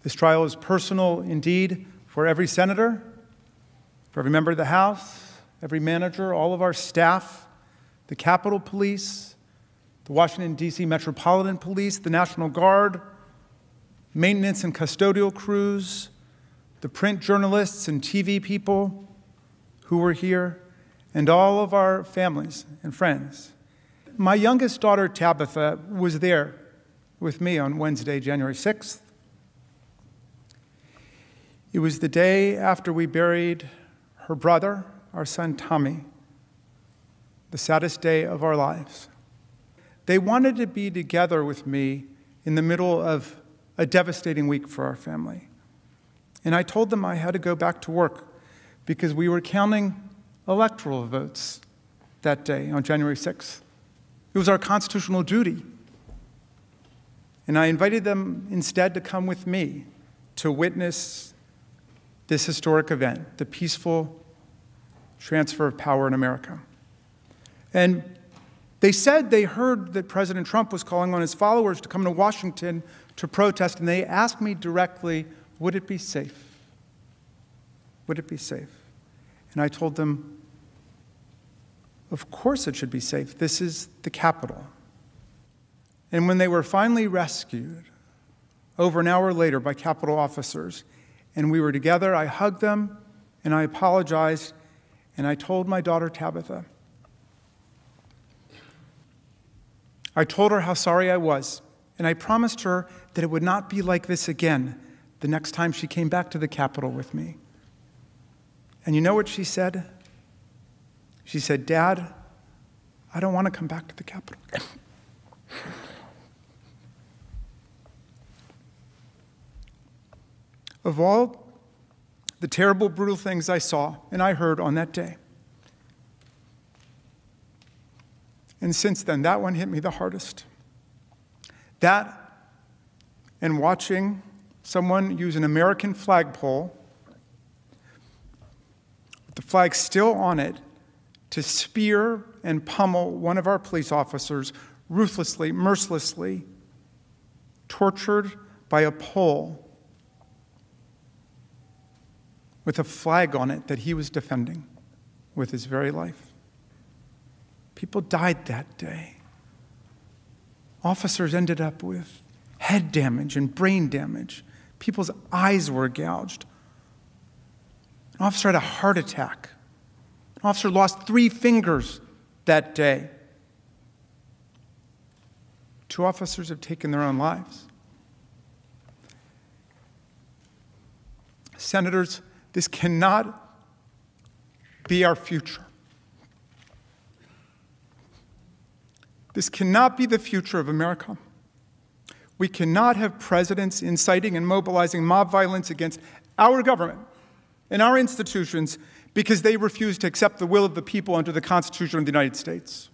This trial is personal indeed for every senator, for every member of the House, every manager, all of our staff, the Capitol Police, the Washington, D.C. Metropolitan Police, the National Guard, maintenance and custodial crews, the print journalists and TV people who were here, and all of our families and friends. My youngest daughter, Tabitha, was there with me on Wednesday, January 6th. It was the day after we buried her brother, our son Tommy, the saddest day of our lives. They wanted to be together with me in the middle of a devastating week for our family. And I told them I had to go back to work because we were counting electoral votes that day on January 6th. It was our constitutional duty. And I invited them instead to come with me to witness this historic event, the peaceful transfer of power in America. And they said they heard that President Trump was calling on his followers to come to Washington to protest, and they asked me directly, would it be safe? Would it be safe? And I told them, of course it should be safe. This is the Capitol. And when they were finally rescued, over an hour later by Capitol officers, and we were together, I hugged them, and I apologized, and I told my daughter Tabitha, I told her how sorry I was, and I promised her that it would not be like this again the next time she came back to the Capitol with me. And you know what she said? She said, Dad, I don't want to come back to the Capitol again. Of all the terrible, brutal things I saw and I heard on that day, and since then, that one hit me the hardest. That and watching someone use an American flagpole with the flag still on it to spear and pummel one of our police officers ruthlessly, mercilessly, tortured by a pole with a flag on it that he was defending with his very life. People died that day. Officers ended up with head damage and brain damage. People's eyes were gouged. An officer had a heart attack. An officer lost 3 fingers that day. 2 officers have taken their own lives. Senators, this cannot be our future. This cannot be the future of America. We cannot have presidents inciting and mobilizing mob violence against our government and our institutions because they refuse to accept the will of the people under the Constitution of the United States.